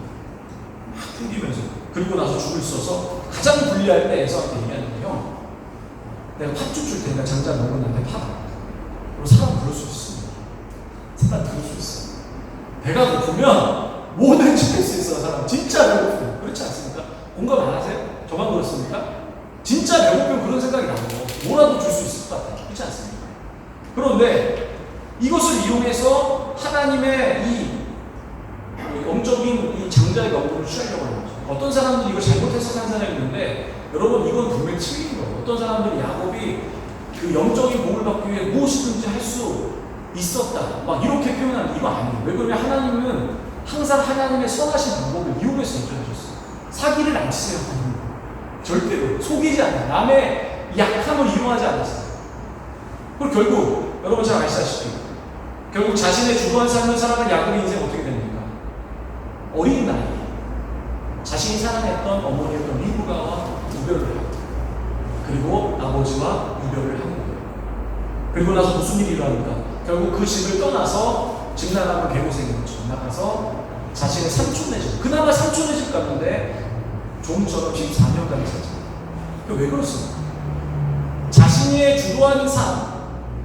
막 풍기면서. 그리고 나서 죽을 써서 가장 불리할 때 애서한테 얘기하는 거예요. 내가 팥죽 줄 테니까 장자 너는 나한테 팔아. 그리고 사람 그럴 수 있습니다. 사람 그럴 수 있어요. 배가 고프면 뭐든지 할 수 있어요. 사람 진짜 배고프면. 그렇지 않습니까? 공감 안 하세요? 저만 그렇습니까? 진짜 배고프면 그런 생각이 나고 뭐라도 줄 수 있을 것 같아요. 그렇지 않습니까? 그런데 이것을 이용해서 하나님의 이 영적인 이 장자의 명분을 취하려고 하는 거죠. 어떤 사람들이 이걸 잘못해서 산 사람이 있는데 여러분 이건 분명히 틀린 거예요. 어떤 사람들이 야곱이 그 영적인 복을 받기 위해 무엇이든지 할 수 있었다 막 이렇게 표현하는 이거 아니에요. 왜 그러냐면 하나님은 항상 하나님의 선하신 방법을 이용해서 인정하셨어요. 사기를 안 치세요. 하나님. 절대로 속이지 않아요. 남의 약함을 이용하지 않았어요. 그리고 결국 여러분 잘 아시다시피 결국 자신의 주도한 삶을 살아가는 야곱의 인생 어떻게 됩니까? 어린 나이에 자신이 사랑했던 어머니였던 리브가와 우별을 하고 그리고 아버지와 유별을 하는 거예요. 그리고 나서 무슨 일이 일어납니까? 결국 그 집을 떠나서 집 나가면 개고생인 것처럼 나가서 자신의 삼촌네 집, 그나마 삼촌네 집 갔는데 종처럼 14년간을 살잖아요. 왜 그렇습니까? 자신의 주도하는 삶,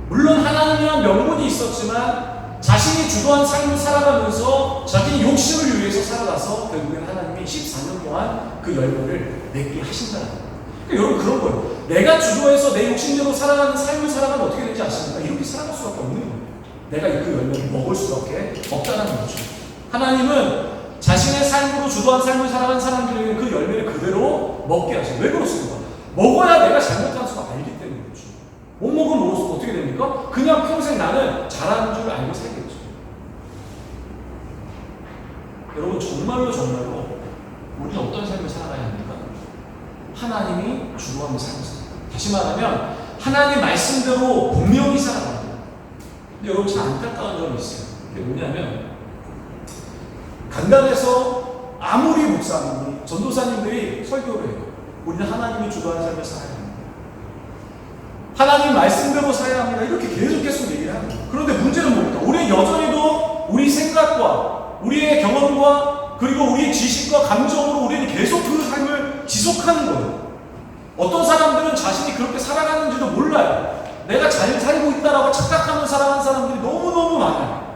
물론 하나님이란 명분이 있었지만 자신이 주도한 삶을 살아가면서 자기 욕심을 위해서 살아가서 결국엔 하나님이 14년 동안 그 열매를 맺게 하신다는 거예요. 그러니까 여러분 그런 거예요. 내가 주도해서 내 욕심대로 살아가는 삶을 살아가면 어떻게 되는지 아십니까? 이렇게 살아갈 수밖에 없는 거예요. 내가 그 열매를 먹을 수밖에 없다는 거죠. 하나님은 자신의 삶으로 주도한 삶을 살아가는 사람들에게 그 열매를 그대로 먹게 하셔요. 왜 그렇습니까? 먹어야 내가 잘못한 수가 알기 때문에 그렇죠. 못 먹으면 모르겠어. 어떻게 됩니까? 그냥 평생 나는 잘하는 줄 알고 살겠죠. 여러분 정말로 우리는 어떤 삶을 살아가야 합니까? 하나님이 주도하는 삶을 살아요. 다시 말하면 하나님 말씀대로 분명히 살아가야 돼요. 근데 여러분 참 안타까운 점이 있어요. 그게 뭐냐면 간단해서 아무리 목사님이 전도사님들이 설교를 해요. 우리는 하나님이 주도하는 삶을 살아야 합니다. 하나님 말씀대로 살아야 합니다. 이렇게 계속 얘기를 하는 거예요. 그런데 문제는 뭡니까? 우리는 여전히도 우리 생각과 우리의 경험과 그리고 우리의 지식과 감정으로 우리는 계속 그 삶을 지속하는 거예요. 어떤 사람들은 자신이 그렇게 살아가는지도 몰라요. 내가 잘 살고 있다라고 착각하는 살아가는 사람들이 너무너무 많아요.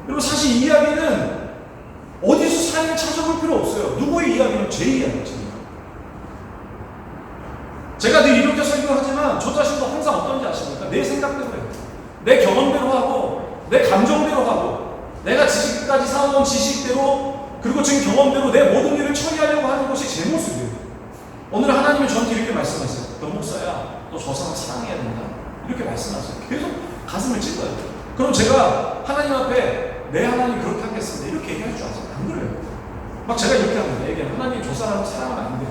그리고 사실 이 이야기는 어디서 삶을 찾아볼 필요 없어요. 누구의 이야기는 제 이야기죠. 제가 늘 이렇게 설교하지만 저 자신도 항상 어떤지 아십니까? 내 생각대로 해요. 내 경험대로 하고 내 감정대로 하고 내가 지식까지 쌓아온 지식대로 그리고 지금 경험대로 내 모든 일을 처리하려고 하는 것이 제 모습이에요. 오늘 하나님이 저한테 이렇게 말씀하세요. 너 목사야, 너 저 사람 사랑해야 된다. 이렇게 말씀하세요. 계속 가슴을 찔러요. 그럼 제가 하나님 앞에 내 하나님 그렇게 하겠습니다. 이렇게 얘기할 줄 아세요? 안 그래요. 막 제가 이렇게 합니다. 얘기하면 하나님 저 사람을 사랑하면 안 돼요.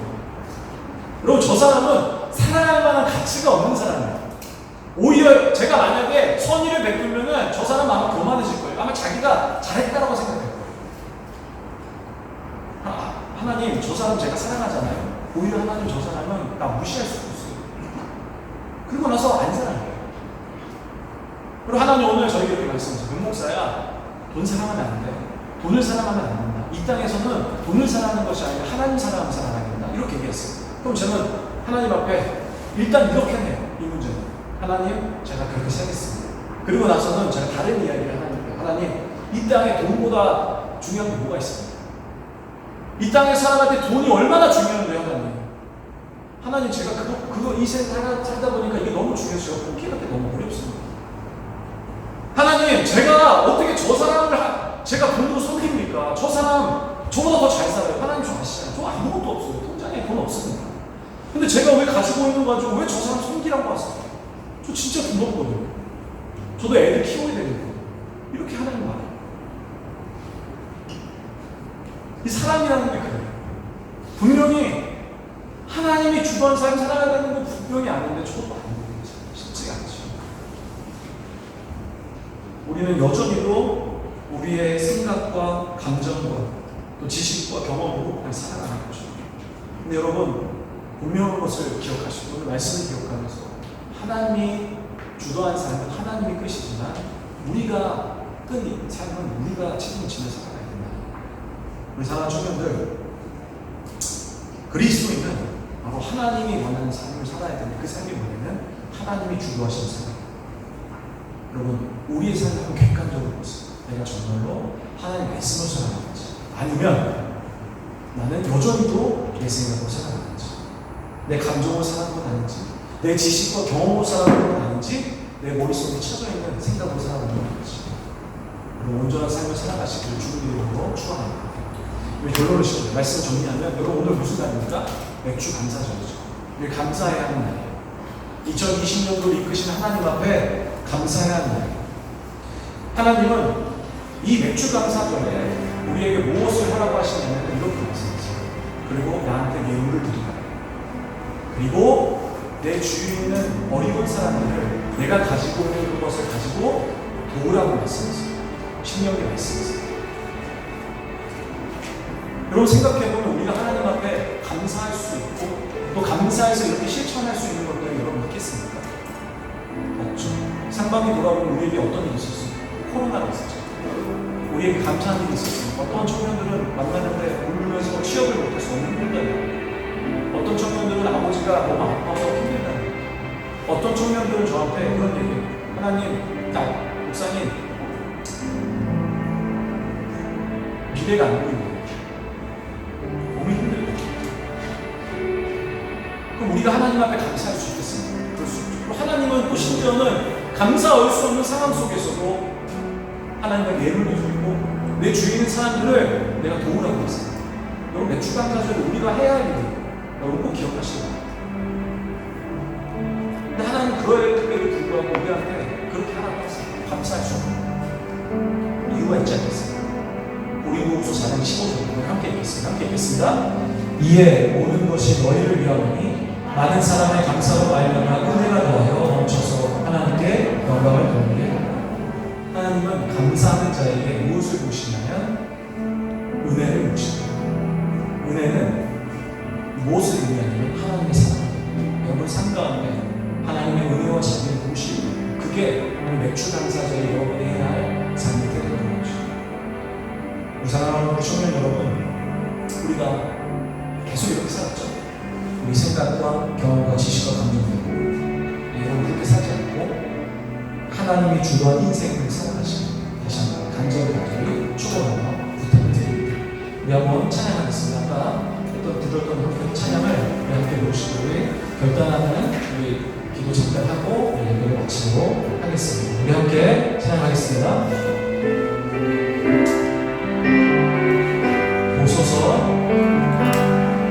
여러분 저 사람은 사랑할 만한 가치가 없는 사람이에요. 오히려 제가 만약에 선의를 베풀면은 저 사람 아마 교만해질 거예요. 아마 자기가 잘했다라고 생각할 거예요. 하나님 저 사람 제가 사랑하잖아요. 오히려 하나님 저 사람은 나 무시할 수도 있어요. 그리고 나서 안 사랑해요. 그리고 하나님 오늘 저에게 이렇게 말씀하세요. 변목사야 돈 사랑하면 안 돼. 돈을 사랑하면 안 된다. 이 땅에서는 돈을 사랑하는 것이 아니라 하나님 사랑하면 사랑해야 된다. 이렇게 얘기했어요. 그럼 저는 하나님 앞에 일단 이렇게 해요. 이 문제는 하나님 제가 그렇게 살겠습니다. 그리고 나서는 제가 다른 이야기를 하나님 이 땅에 돈보다 중요한 게 뭐가 있습니까? 이 땅에 살아갈 때 돈이 얼마나 중요한데요, 하나님 제가 그거 이 세상 살다 보니까 이게 너무 중요해서 포기할 때 너무 어렵습니다. 하나님 제가 어떻게 저 사람을 제가 돈으로 속입니까? 저 사람 저보다 더 잘 살아요. 하나님 저 아시잖아요. 저 아무것도 없어요. 통장에 돈 없습니다. 근데 제가 왜 가지고 있는 거 가지고 왜 저 사람 속이라고 하세요? 저 진짜 돈 없거든요. 저도 애들 키워야 되거든요. 이렇게 하나님 말해요. 이 사람이라는 게 그래요. 분명히 하나님이 주도한 삶 살아가는 건 분명히 아는데 저도 아는데 쉽지가 않죠. 우리는 여전히도 우리의 생각과 감정과 또 지식과 경험으로 그냥 살아가는 거죠. 근데 여러분 분명한 것을 기억하시고 오늘 말씀을 기억하면서 하나님이 주도한 삶은 하나님의 끝이지만 우리가 끝인 삶은 우리가 책임지며 살아가야 된다. 우리 사랑하는 청년들, 그리스도인은 바로 하나님이 원하는 삶을 살아야 되는데 그 삶이 뭐냐면 하나님이 주도하시는 삶. 여러분, 우리의 삶을 한번 객관적으로 보세요. 내가 정말로 하나님의 말씀을 살아가는지, 아니면 나는 여전히도 내 생각으로 살아가는지, 내 감정으로 살아가는 건 아닌지, 내 지식과 경험으로 살아가는 건 아닌지, 내 머릿속에 쳐져있는 생각으로 살아가는 건 아닌지, 그리고 온전한 삶을 살아가시기를 주님의 이름으로 축원합니다. 결론을 시켜요. 말씀 정리하면 여러분 오늘 무슨 날입니까? 맥주 감사절이죠. 우리 감사해야 하는 날이에요. 2020년도를 이끄신 하나님 앞에 감사해야 하는 날이에요. 하나님은 이 맥주 감사절에 우리에게 무엇을 하라고 하시냐면 이렇게 말씀하세요. 그리고 나한테 예물을 드리라. 그리고 내 주위에 있는 어려운 사람들을 내가 가지고 있는 것을 가지고 도우라고 말씀하세요. 신명기 말씀하세요. 여러분 생각해보면 우리가 하나님 앞에 감사할 수 있고 또 감사해서 이렇게 실천할 수 있는 것들이 여러분 있겠습니까? 없죠. 상반기 돌아보면 우리에게 어떤 일이 있었어요? 코로나가 있었죠. 우리에게 감사한 일이 있었어요. 어떤 청년들은 만나는데 울면서 취업을 못해서 너무 힘들다요. 어떤 청년들은 아버지가 너무 아파서 힘들다요. 어떤 청년들은 저한테 그런 얘기예요. 하나님, 목사님, 미래가 안 보이고 너무 힘들고. 그럼 우리가 하나님 앞에 감사할 수 있겠습니까? 그럴 수 있죠. 하나님은 또 심지어는 감사할 수 없는 상황 속에서도 하나님의 예물을 주고 내 주위에 있는 사람들을 내가 도우라고 했어요. 여러분 맥주 감사절에 우리가 해야 할 일이에요. 여러분 꼭 기억하시기 바랍니다. 근데 하나님 그에도 불구하고 우리한테 그렇게 하라고 했어요. 감사할 수 없는 이유가 있지 않겠습니까? 고린도후서 4장 15절 함께 읽겠습니다. 이에 모든 것이 너희를 위하오니 많은 사람의 감사로 말미암아 은혜가 더하여 넘쳐서 하나님께 영광을 돌리게 하라. 하나님은 감사하는 자에게 무엇을 보시냐면 은혜를 보십니다. 은혜는 무엇을 의미하냐면 하나님의 사랑입니다. 여러분 삶 가운데 하나님의 은혜와 자비를 보시고 그게 우리 맥주 감사절에 여러분이 해야 할 삶이 되는 거죠. 우리 사랑하는 청년 여러분, 우리가 계속 이렇게 살았죠. 우리 생각과 경험과 지식과 감정대로 여러분 그렇게 살지 않고 하나님이 주도한 인생을 살아가시는 다시 한번 간절히 축원하며 부탁을 드립니다. 우리 한번 찬양하겠습니다. 아까 들었던 그 찬양을 우리 함께 모시고 결단하는 우리 기도 잠깐 하고 예배를 마치도록 하겠습니다. 우리 함께 찬양하겠습니다.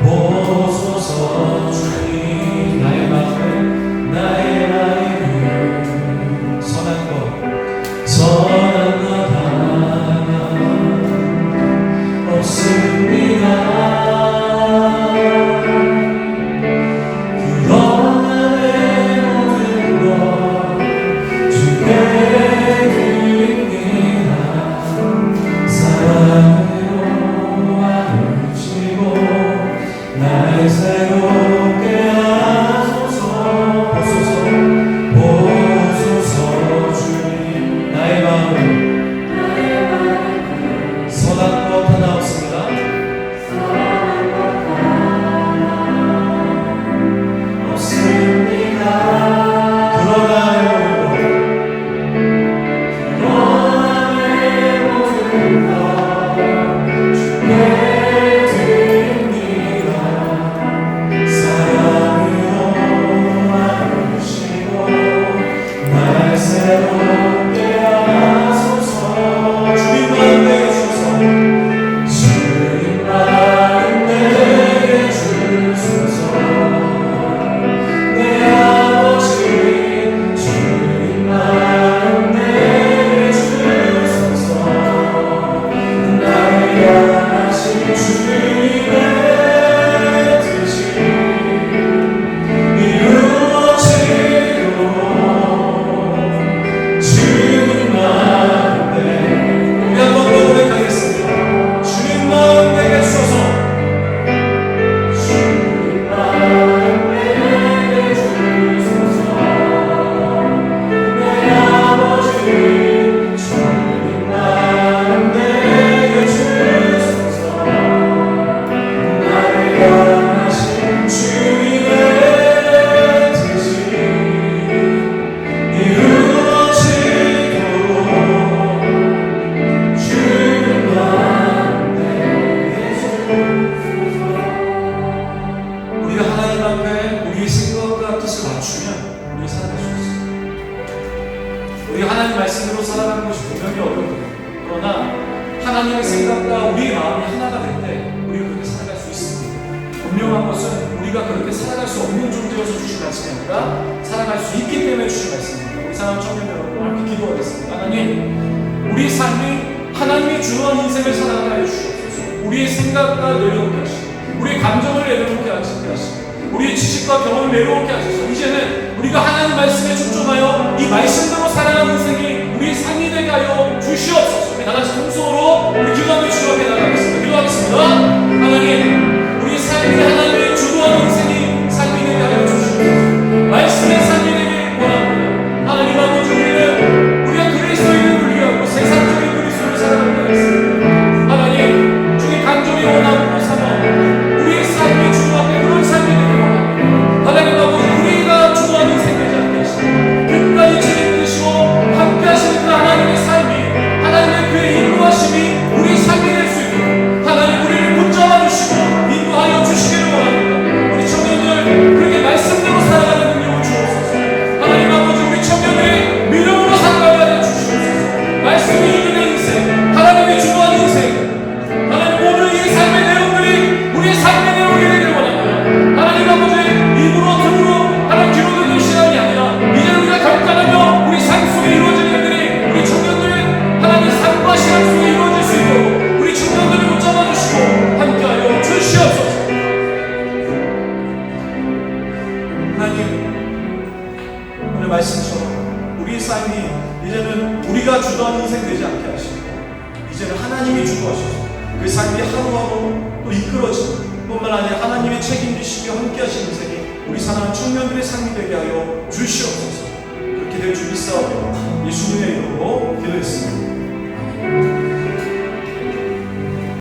보소서 주님 나의 마음을 나의 나이를 선한 것 하나 없습니다. 살아가는 것이 분명히 어렵거든요. 그러나 하나님의 생각과 우리의 마음이 하나가 될 때 우리가 그렇게 살아갈 수 있습니다. 분명한 것은 우리가 그렇게 살아갈 수 없는 존재여서 주신 말씀이 아니라 살아갈 수 있기 때문에 주신 말씀입니다. 우리 사랑하는 청년 여러분, 함께 기도하겠습니다. 하나님, 우리 삶이 하나님이 주어한 인생을 살아가게 하여 주시옵소서. 우리의 생각과 내려놓게 하시고, 우리의 감정을 내려놓게 하시고, 우리의 지식과 경험을 내려놓게 하셔서 이제는 우리가 하나님 말씀에 초점하여 이 말씀대로 살아가는 인생이 우리의 삶이 되게 하여 주시옵소서. 우리 다같이 통성으로 우리 기도하며 주여 앞에 나가겠습니다. 기도하겠습니다. 하나님, 우리 삶이 하나님의 주도하는 인생이 삶이 되게 하여 주시옵소서. 말씀의 삶이 되길 원합니다. 하나님 아버지, 우리가 그리스도인을 위하고 세상적인 그리스도를 살아가게 하겠습니다. 하나님, 주의 간절히 원함으로 삼아 우리의 삶이 주도하게 그런 삶이 되길 원합니다. 하나님 아버지, 우리가 주도하는 인생 되지 않게 하시고 끝까지 책임지시고 함께 하시는 그 하나님의 삶이, 하나님의 그의 인도하심이 우리 삶이 될 수 있도록 하나님 우리를 붙잡아 주시고 인도하여 주시기를 원합니다. 우리 청년들 그렇게 말씀대로 살아가는 능력을 주옵소서. 하나님 아버지, 우리 청년들이 믿음으로 살아가게 하여 주시옵소서. 말씀이 이기는 인생, 하나님이 주도하는 인생, 하나님 오늘 이 삶의 내용들이 우리의 삶의 내용이 되길 원합니다. 하나님 아버지, 입으로 등으로 하나님 귀로 듣는 시간이 아니라 이제 우리가 결단하며 우리 삶 속에 이루어지는 일들이 우리 청년들의 하나님 삶과 시간 속에 이루어질 수 있도록 우리 청년들을 붙잡아 주시고 함께하여 주시옵소서. 하나님, 오늘 말씀처럼 우리의 삶이 이제는 우리가 주도하는 인생 되지 않게 하시고 이제는 하나님이 주도하셔서 그 삶이 하루하루 또 이끌어지는 뿐만 아니라 하나님의 책임지시며 함께 하시는 인생이 우리 사랑하는 청년들의 삶이 되게 하여 주시옵소서. 그렇게 될 줄 믿사오며 예수님의 이름으로 기도했습니다.